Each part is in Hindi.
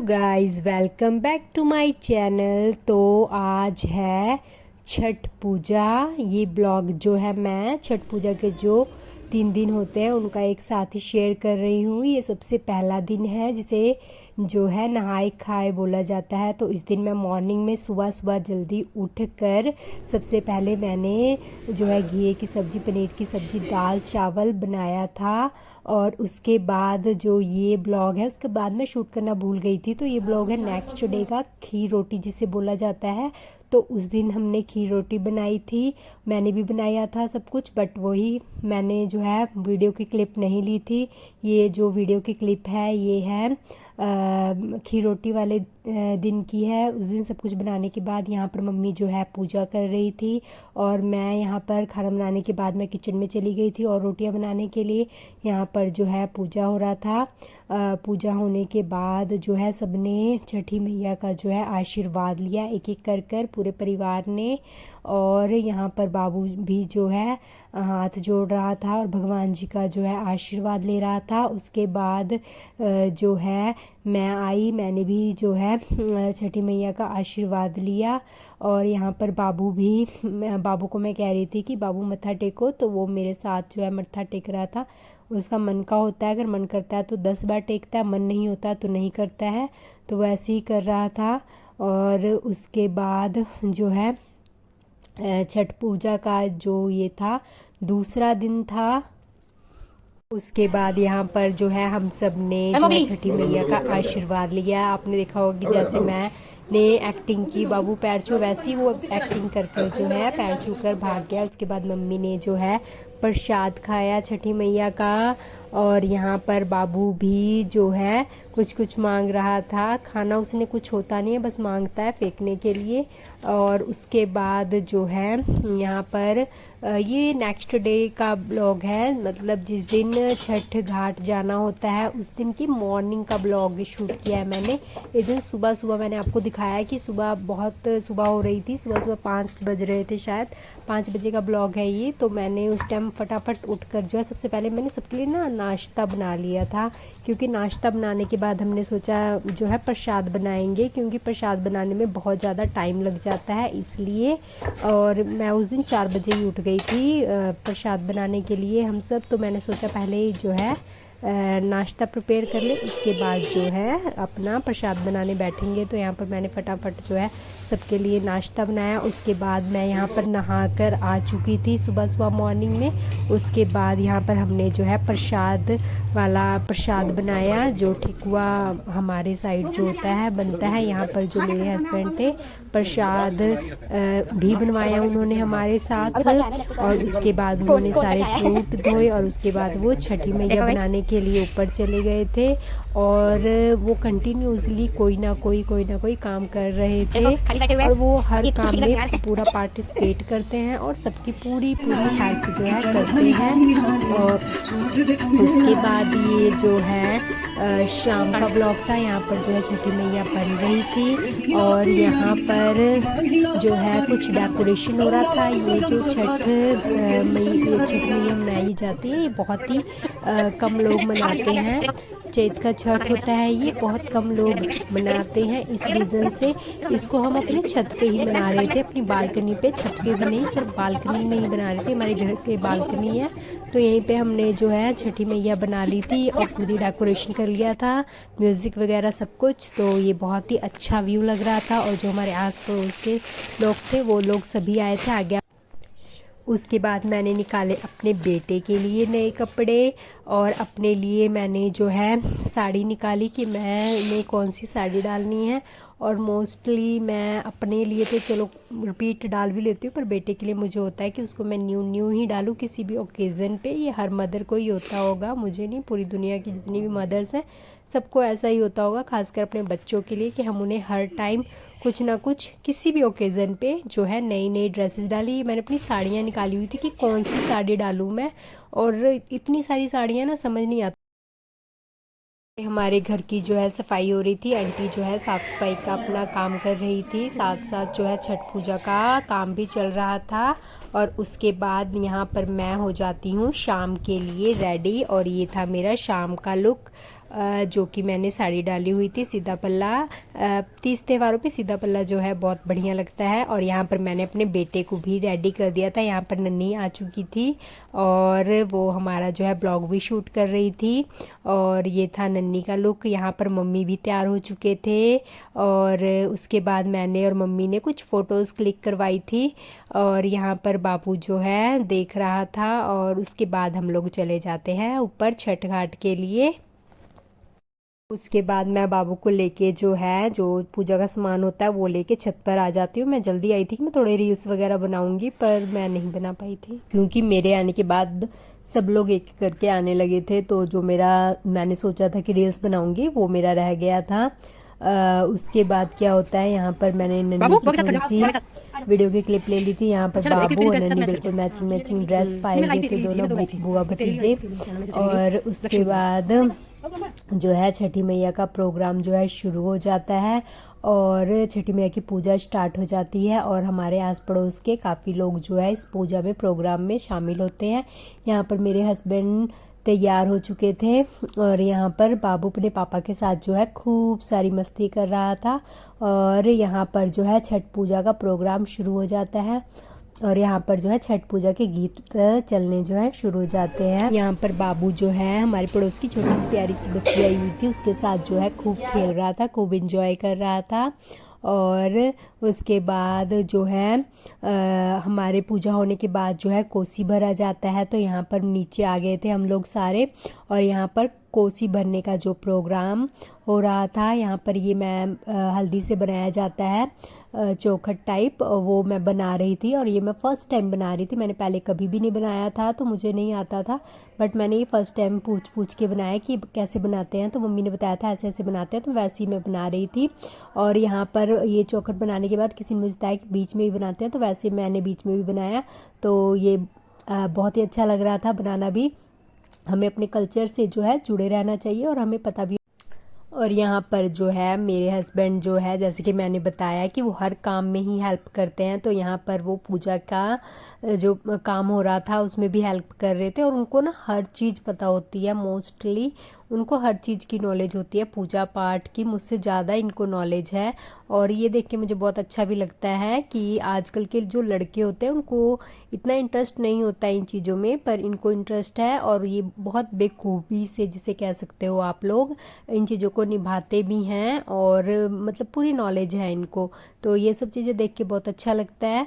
Guys, welcome back to my channel. तो आज है छठ पूजा। ये ब्लॉग जो है मैं छठ पूजा के जो 3 दिन होते हैं उनका एक साथ ही शेयर कर रही हूँ। ये सबसे पहला दिन है जिसे जो है नहाए खाए बोला जाता है। तो इस दिन मैं मॉर्निंग में सुबह सुबह जल्दी उठ कर सबसे पहले मैंने जो है घी की सब्ज़ी, पनीर की सब्ज़ी, दाल चावल बनाया था। और उसके बाद जो ये ब्लॉग है उसके बाद मैं शूट करना भूल गई थी। तो ये ब्लॉग है नेक्स्ट डे का, खीर रोटी जिसे बोला जाता है। तो उस दिन हमने खीर रोटी बनाई थी, मैंने भी बनाया था सब कुछ, बट वही मैंने जो है वीडियो की क्लिप नहीं ली थी। ये जो वीडियो की क्लिप है ये है खीर रोटी वाले दिन की है। उस दिन सब कुछ बनाने के बाद यहाँ पर मम्मी जो है पूजा कर रही थी और मैं यहाँ पर खाना बनाने के बाद मैं किचन में चली गई थी और रोटियाँ बनाने के लिए। यहाँ पर जो है पूजा हो रहा था। पूजा होने के बाद जो है सबने छठी मैया का जो है आशीर्वाद लिया एक एक कर कर पूरे परिवार ने। और यहाँ पर बाबू भी जो है हाथ जोड़ रहा था और भगवान जी का जो है आशीर्वाद ले रहा था। उसके बाद जो है मैं आई, मैंने भी जो है छठी मैया का आशीर्वाद लिया। और यहाँ पर बाबू को मैं कह रही थी कि बाबू मत्था टेको, तो वो मेरे साथ जो है मत्था टेक रहा था। उसका मन का होता है, अगर मन करता है तो 10 बार टेकता है, मन नहीं होता तो नहीं करता है। तो वैसे ही कर रहा था। और उसके बाद जो है छठ पूजा का जो ये था दूसरा दिन था। उसके बाद यहाँ पर जो है हम सब ने जो है छठी मैया का आशीर्वाद लिया। आपने देखा होगा कि जैसे मैंने एक्टिंग की बाबू पैर छू, वैसी वो एक्टिंग करके जो है पैर छू कर भाग गया। उसके बाद मम्मी ने जो है प्रसाद खाया छठी मैया का। और यहाँ पर बाबू भी जो है कुछ कुछ मांग रहा था। खाना उसने कुछ होता नहीं है, बस मांगता है फेंकने के लिए। और उसके बाद जो है यहाँ पर ये नेक्स्ट डे का ब्लॉग है, मतलब जिस दिन छठ घाट जाना होता है उस दिन की मॉर्निंग का ब्लॉग शूट किया है मैंने। इस दिन सुबह सुबह मैंने आपको दिखाया कि सुबह बहुत सुबह हो रही थी, सुबह सुबह 5 बज रहे थे, शायद 5 बजे का ब्लॉग है ये। तो मैंने उस टाइम फटाफट उठकर जो है सबसे पहले मैंने सबके लिए ना नाश्ता बना लिया था, क्योंकि नाश्ता बनाने के बाद हमने सोचा जो है प्रसाद बनाएंगे, क्योंकि प्रसाद बनाने में बहुत ज़्यादा टाइम लग जाता है इसलिए। और मैं उस दिन 4 बजे ही उठ गई थी प्रसाद बनाने के लिए हम सब। तो मैंने सोचा पहले ही जो है नाश्ता प्रिपेयर कर ले, उसके बाद जो है अपना प्रसाद बनाने बैठेंगे। तो यहाँ पर मैंने फटाफट जो है सबके लिए नाश्ता बनाया। उसके बाद मैं यहाँ पर नहाकर आ चुकी थी सुबह सुबह मॉर्निंग में। उसके बाद यहाँ पर हमने जो है प्रसाद वाला प्रसाद बनाया, जो ठेकुआ हमारे साइड जो होता है बनता है। यहाँ पर जो मेरे हस्बैंड थे प्रसाद भी बनवाया उन्होंने हमारे साथ। और उसके बाद उन्होंने सारे फ्रूट धोए और उसके बाद वो छठी मैया बनाने के लिए ऊपर चले गए थे। और वो कंटिन्यूसली कोई ना कोई काम कर रहे थे और वो हर काम में पूरा पार्टिसिपेट करते हैं और सबकी पूरी हेल्प जो है करते हैं। और उसके बाद ये जो है शाम का ब्लॉग था। यहाँ पर जो है छठी मैया बन रही थी और यहाँ पर जो है कुछ डेकोरेशन हो रहा था। ये जो छठ मैया मनाई जाती है ये बहुत ही कम लोग मनाते हैं। चैत का छठ होता है, ये बहुत कम लोग मनाते हैं। इस रीज़न से इसको हम अपने छत पे ही मना रहे थे, अपनी बालकनी पे, छत पे भी नहीं, सिर्फ बालकनी में ही बना रहे थे। हमारे घर के बालकनी है तो यहीं पे हमने जो है छठी मैया बना ली थी और पूरी डेकोरेशन कर लिया था, म्यूज़िक वगैरह सब कुछ। तो ये बहुत ही अच्छा व्यू लग रहा था। और जो हमारे आस पड़ोस के लोग थे वो लोग सभी आए थे आगे। उसके बाद मैंने निकाले अपने बेटे के लिए नए कपड़े और अपने लिए मैंने जो है साड़ी निकाली कि मैंने कौन सी साड़ी डालनी है। और मोस्टली मैं अपने लिए तो चलो रिपीट डाल भी लेती हूँ, पर बेटे के लिए मुझे होता है कि उसको मैं न्यू ही डालूँ किसी भी ओकेज़न पे। ये हर मदर को ही होता होगा, मुझे नहीं, पूरी दुनिया की जितनी भी मदर्स हैं सबको ऐसा ही होता होगा, खासकर अपने बच्चों के लिए, कि हम उन्हें हर टाइम कुछ ना कुछ किसी भी ओकेज़न पे जो है नई ड्रेसेस डाली। मैंने अपनी साड़ियाँ निकाली हुई थी कि कौन सी साड़ी डालूँ मैं, और इतनी सारी साड़ियाँ ना समझ नहीं आती। हमारे घर की जो है सफाई हो रही थी, आंटी जो है साफ़ सफाई का अपना काम कर रही थी, साथ साथ जो है छठ पूजा का काम भी चल रहा था। और उसके बाद यहाँ पर मैं हो जाती हूँ शाम के लिए रेडी। और ये था मेरा शाम का लुक। जो कि मैंने साड़ी डाली हुई थी सीधा पल्ला। 30 त्योहारों पे सीधा पल्ला जो है बहुत बढ़िया लगता है। और यहाँ पर मैंने अपने बेटे को भी रेडी कर दिया था। यहाँ पर नन्ही आ चुकी थी और वो हमारा जो है ब्लॉग भी शूट कर रही थी। और ये था नन्ही का लुक। यहाँ पर मम्मी भी तैयार हो चुके थे और उसके बाद मैंने और मम्मी ने कुछ फ़ोटोज़ क्लिक करवाई थी। और यहाँ पर बाबू जो है देख रहा था। और उसके बाद हम लोग चले जाते हैं ऊपर छठ घाट के लिए। उसके बाद मैं बाबू को लेके जो है जो पूजा का सामान होता है वो लेके छत पर आ जाती हूँ। मैं जल्दी आई थी कि मैं थोड़े रील्स वगैरह बनाऊंगी, पर मैं नहीं बना पाई थी क्योंकि मेरे आने के बाद सब लोग एक करके आने लगे थे। तो जो मैंने सोचा था कि रील्स बनाऊंगी वो मेरा रह गया था। उसके बाद क्या होता है, यहाँ पर मैंने नन्ही की थोड़ी सी वीडियो की क्लिप ले ली थी। यहाँ पर बाबू और नन्ही बिल्कुल मैचिंग ड्रेस पाए हुए थे, दोनों बुआ भतीजे। और उसके बाद जो है छठी मैया का प्रोग्राम जो है शुरू हो जाता है और छठी मैया की पूजा स्टार्ट हो जाती है। और हमारे आस पड़ोस के काफ़ी लोग जो है इस पूजा में प्रोग्राम में शामिल होते हैं। यहाँ पर मेरे हस्बैंड तैयार हो चुके थे और यहाँ पर बाबू अपने पापा के साथ जो है खूब सारी मस्ती कर रहा था। और यहाँ पर जो है छठ पूजा का प्रोग्राम शुरू हो जाता है और यहाँ पर जो है छठ पूजा के गीत चलने जो है शुरू हो जाते हैं। यहाँ पर बाबू जो है हमारे पड़ोस की छोटी सी प्यारी सी बच्ची आई हुई थी, उसके साथ जो है खूब खेल रहा था, खूब इंजॉय कर रहा था। और उसके बाद जो है हमारे पूजा होने के बाद जो है कोसी भरा जाता है। तो यहाँ पर नीचे आ गए थे हम लोग सारे और यहाँ पर कोसी भरने का जो प्रोग्राम हो रहा था। यहाँ पर ये मैं हल्दी से बनाया जाता है चौखट टाइप, वो मैं बना रही थी। और ये मैं फ़र्स्ट टाइम बना रही थी, मैंने पहले कभी भी नहीं बनाया था तो मुझे नहीं आता था। बट मैंने ये फ़र्स्ट टाइम पूछ के बनाया कि कैसे बनाते हैं, तो मम्मी ने बताया था ऐसे ऐसे बनाते हैं, तो वैसे ही मैं बना रही थी। और यहाँ पर ये चौखट बनाने के बाद किसी ने मुझे बताया कि बीच में भी बनाते हैं, तो वैसे मैंने बीच में भी बनाया। तो ये बहुत ही अच्छा लग रहा था बनाना भी। हमें अपने कल्चर से जो है जुड़े रहना चाहिए और हमें पता भी। और यहाँ पर जो है मेरे हस्बैंड जो है, जैसे कि मैंने बताया कि वो हर काम में ही हेल्प करते हैं, तो यहाँ पर वो पूजा का जो काम हो रहा था उसमें भी हेल्प कर रहे थे। और उनको ना हर चीज़ पता होती है, मोस्टली उनको हर चीज़ की नॉलेज होती है, पूजा पाठ की मुझसे ज़्यादा इनको नॉलेज है। और ये देख के मुझे बहुत अच्छा भी लगता है कि आजकल के जो लड़के होते हैं उनको इतना इंटरेस्ट नहीं होता इन चीज़ों में, पर इनको इंटरेस्ट है। और ये बहुत बेखूबी से, जिसे कह सकते हो आप लोग, इन चीज़ों को निभाते भी हैं और मतलब पूरी नॉलेज है इनको। तो ये सब चीज़ें देख के बहुत अच्छा लगता है।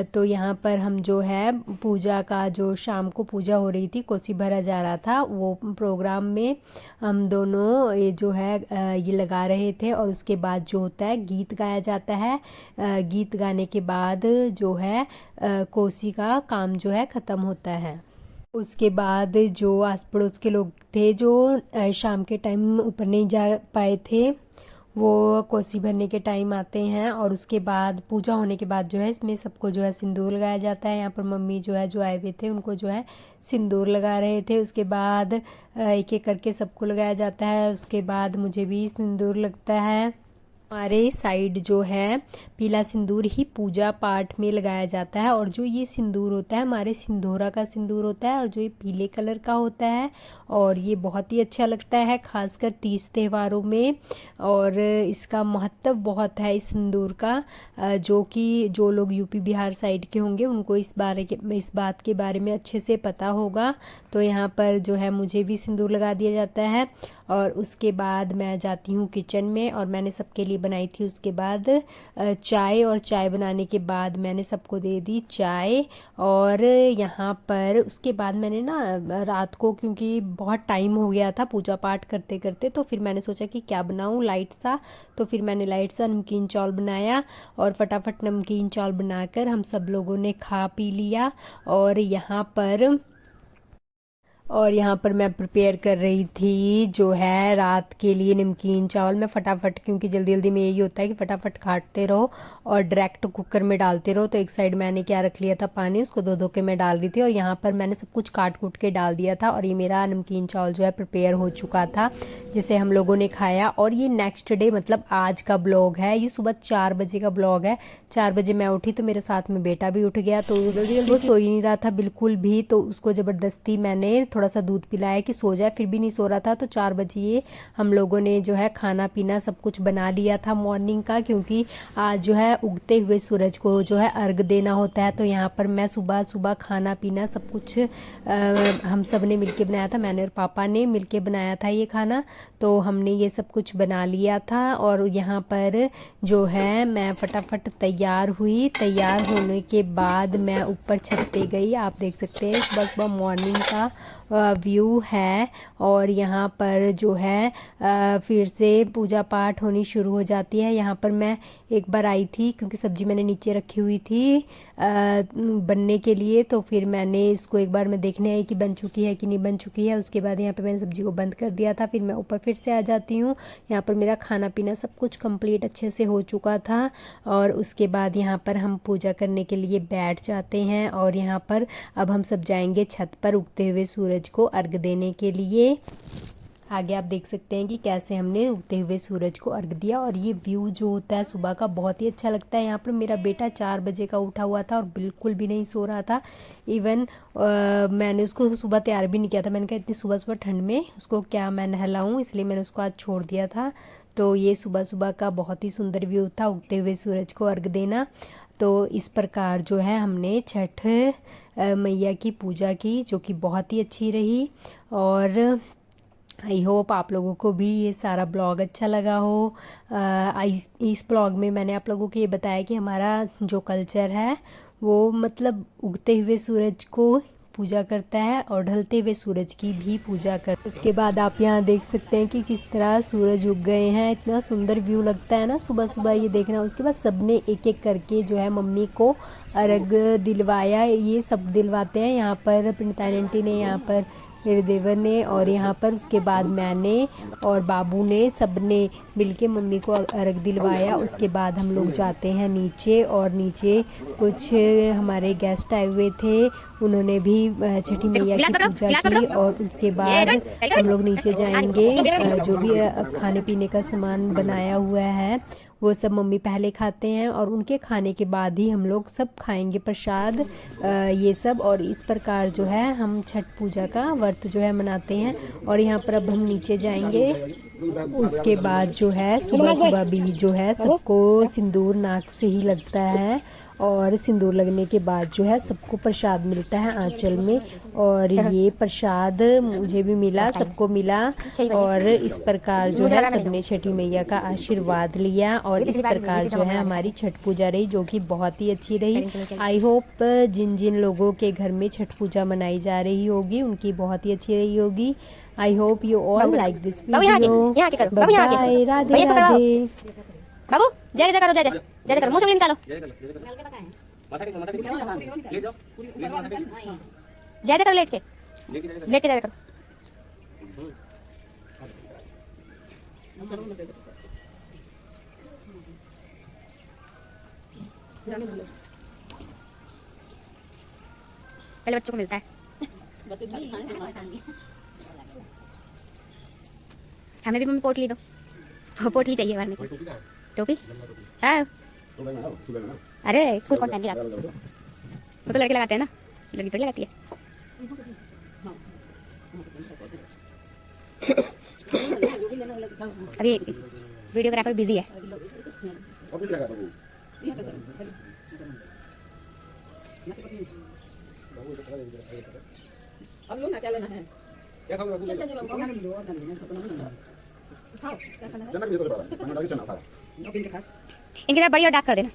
तो यहाँ पर हम जो है पूजा का, जो शाम को पूजा हो रही थी, कोसी भरा जा रहा था, वो प्रोग्राम में हम दोनों ये जो है ये लगा रहे थे। और उसके बाद जो होता है गीत गाया जाता है। गीत गाने के बाद जो है कोसी का काम जो है ख़त्म होता है। उसके बाद जो आस पड़ोस के लोग थे जो शाम के टाइम ऊपर नहीं जा पाए थे, वो कोसी भरने के टाइम आते हैं। और उसके बाद पूजा होने के बाद जो है इसमें सबको जो है सिंदूर लगाया जाता है। यहाँ पर मम्मी जो है जो आए हुए थे उनको जो है सिंदूर लगा रहे थे। उसके बाद एक एक करके सबको लगाया जाता है। उसके बाद मुझे भी सिंदूर लगता है। हमारे साइड जो है पीला सिंदूर ही पूजा पाठ में लगाया जाता है। और जो ये सिंदूर होता है हमारे सिंदूरा का सिंदूर होता है और जो ये पीले कलर का होता है। और ये बहुत ही अच्छा लगता है खासकर 30 त्योहारों में। और इसका महत्व बहुत है इस सिंदूर का, जो कि जो लोग यूपी बिहार साइड के होंगे उनको इस बात के बारे में अच्छे से पता होगा। तो यहाँ पर जो है मुझे भी सिंदूर लगा दिया जाता है। और उसके बाद मैं जाती हूँ किचन में और मैंने सबके लिए बनाई थी उसके बाद चाय। और चाय बनाने के बाद मैंने सबको दे दी चाय। और यहाँ पर उसके बाद मैंने ना रात को, क्योंकि बहुत टाइम हो गया था पूजा पाठ करते करते, तो फिर मैंने सोचा कि क्या बनाऊँ लाइट सा। तो फिर मैंने लाइट सा नमकीन चावल बनाया और फटाफट नमकीन चावल बनाकर हम सब लोगों ने खा पी लिया। और यहाँ पर मैं प्रिपेयर कर रही थी जो है रात के लिए नमकीन चावल। मैं फटाफट, क्योंकि जल्दी जल्दी में यही होता है कि फटाफट काटते रहो और डायरेक्ट कुकर में डालते रहो। तो एक साइड मैंने क्या रख लिया था पानी, उसको धो के मैं डाल रही थी। और यहाँ पर मैंने सब कुछ काट कूट के डाल दिया था और ये मेरा नमकीन चावल जो है प्रिपेयर हो चुका था, जिसे हम लोगों ने खाया। और ये नेक्स्ट डे मतलब आज का ब्लॉग है, ये सुबह 4 बजे का ब्लॉग है। 4 बजे मैं उठी तो मेरे साथ में बेटा भी उठ गया, तो वो सो ही नहीं रहा था बिल्कुल भी। तो उसको ज़बरदस्ती मैंने थोड़ा सा दूध पिलाया कि सो जाए, फिर भी नहीं सो रहा था। तो 4 बजे हम लोगों ने जो है खाना पीना सब कुछ बना लिया था मॉर्निंग का, क्योंकि आज जो है उगते हुए सूरज को जो है अर्घ देना होता है। तो यहाँ पर मैं सुबह सुबह खाना पीना सब कुछ हम सब ने मिलके बनाया था, मैंने और पापा ने मिलके बनाया था ये खाना। तो हमने ये सब कुछ बना लिया था और यहाँ पर जो है मैं फटाफट तैयार हुई। तैयार होने के बाद मैं ऊपर छत पे गई। आप देख सकते हैं सुबह सुबह मॉर्निंग का व्यू है। और यहाँ पर जो है फिर से पूजा पाठ होनी शुरू हो जाती है। यहाँ पर मैं एक बार आई थी क्योंकि सब्जी मैंने नीचे रखी हुई थी बनने के लिए, तो फिर मैंने इसको एक बार मैं देखने आई कि बन चुकी है कि नहीं बन चुकी है। उसके बाद यहाँ पे मैंने सब्जी को बंद कर दिया था, फिर मैं ऊपर फिर से आ जाती हूँ। यहाँ पर मेरा खाना पीना सब कुछ कंप्लीट अच्छे से हो चुका था और उसके बाद यहाँ पर हम पूजा करने के लिए बैठ जाते हैं। और यहाँ पर अब हम सब जाएंगे छत पर उगते हुए सूरज को अर्घ देने के लिए। आगे आप देख सकते हैं कि कैसे हमने उगते हुए सूरज को अर्घ दिया। और ये व्यू जो होता है सुबह का बहुत ही अच्छा लगता है। यहाँ पर मेरा बेटा 4 बजे का उठा हुआ था और बिल्कुल भी नहीं सो रहा था। इवन मैंने उसको सुबह तैयार भी नहीं किया था। मैंने कहा इतनी सुबह सुबह ठंड में उसको क्या मैं नहलाऊँ, इसलिए मैंने उसको आज छोड़ दिया था। तो ये सुबह सुबह का बहुत ही सुंदर व्यू था, उगते हुए सूरज को अर्घ देना। तो इस प्रकार जो है हमने छठ मैया की पूजा की, जो कि बहुत ही अच्छी रही। और आई होप आप लोगों को भी ये सारा ब्लॉग अच्छा लगा हो। इस ब्लॉग में मैंने आप लोगों को ये बताया कि हमारा जो कल्चर है वो मतलब उगते हुए सूरज को पूजा करता है और ढलते हुए सूरज की भी पूजा करता है। उसके बाद आप यहाँ देख सकते हैं कि किस तरह सूरज उग गए हैं। इतना सुंदर व्यू लगता है ना सुबह सुबह ये देखना। उसके बाद सबने एक एक करके जो है मम्मी को अर्घ दिलवाया। ये सब दिलवाते हैं यहाँ पर, प्रणिता आंटी ने, यहाँ पर मेरे देवर ने, और यहाँ पर उसके बाद मैंने और बाबू ने सबने मिलके मम्मी को अर्घ दिलवाया। उसके बाद हम लोग जाते हैं नीचे, और नीचे कुछ हमारे गेस्ट आए हुए थे, उन्होंने भी छठी मैया की पूजा की। और उसके बाद हम लोग नीचे जाएंगे, जो भी खाने पीने का सामान बनाया हुआ है वो सब मम्मी पहले खाते हैं और उनके खाने के बाद ही हम लोग सब खाएंगे प्रसाद ये सब। और इस प्रकार जो है हम छठ पूजा का व्रत जो है मनाते हैं। और यहाँ पर अब हम नीचे जाएंगे। उसके बाद जो है सुबह सुबह भी जो है सबको सिंदूर नाक से ही लगता है, और सिंदूर लगने के बाद जो है सबको प्रसाद मिलता है आंचल में। और ये प्रसाद मुझे भी मिला, सबको मिला। और इस प्रकार जो है सबने छठी मैया का आशीर्वाद लिया। और इस प्रकार जो है हमारी छठ पूजा रही, जो कि बहुत ही अच्छी रही। आई होप जिन जिन लोगों के घर में छठ पूजा मनाई जा रही होगी उनकी बहुत ही अच्छी रही होगी। I hope you all like this video. Bye, Radhe Radhe. बाबू जय जय करो, जय जय जय करो, मुंह से निकालो, जय जय करो, लेट के जय करो। पहले बच्चों को मिलता है, हमें भी मम्मी पोटली दो, पोटली चाहिए बार में। टोपी हाँ, अरे स्कूल कौन पहन के, वो तो लड़के लगाते हैं ना, लड़की थोड़ी लगाती है। अभी वीडियोग्राफर बिजी है। इनके साथ बड़ी और डार्क कर देना।